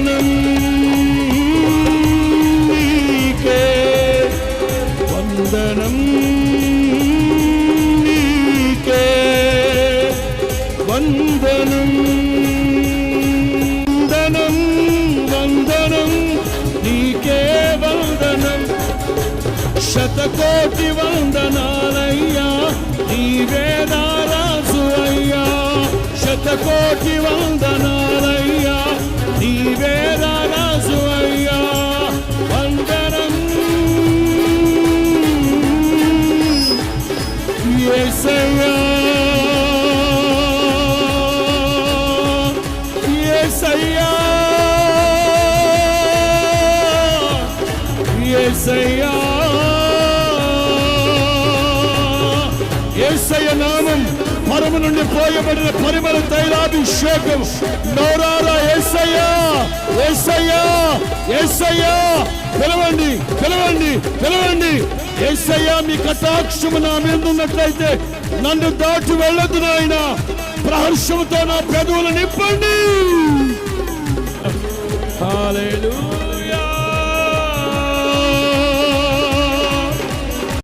వందనం నీకే, వందనం నీకే, వందనం వందనం వందనం నీకే వందనం. శతకోటి వందనాలయ్యా, నీవే నా రాజు అయ్యా. శతకోటి వందనాలయ్యా, నీవే నా రాజు అయ్యా. వందనం యేసయ్యా, యేసయ్యా, యేసయ్యా. యేసయ్య నామం పరమ నుండి పోయబడిన పరిమళ తైలాభిషేకం. నోరారా యేసయ్యా, యేసయ్యా, యేసయ్యా. పిలవండి, పిలవండి, పిలవండి. యేసయ్యా, మీ కటాక్షము నా మీద ఉన్నట్లయితే నన్ను దాటి వెళ్ళొద్దు నాయన. ప్రహర్షముతో నా పెదవులు నింపండి. హల్లెలూయా.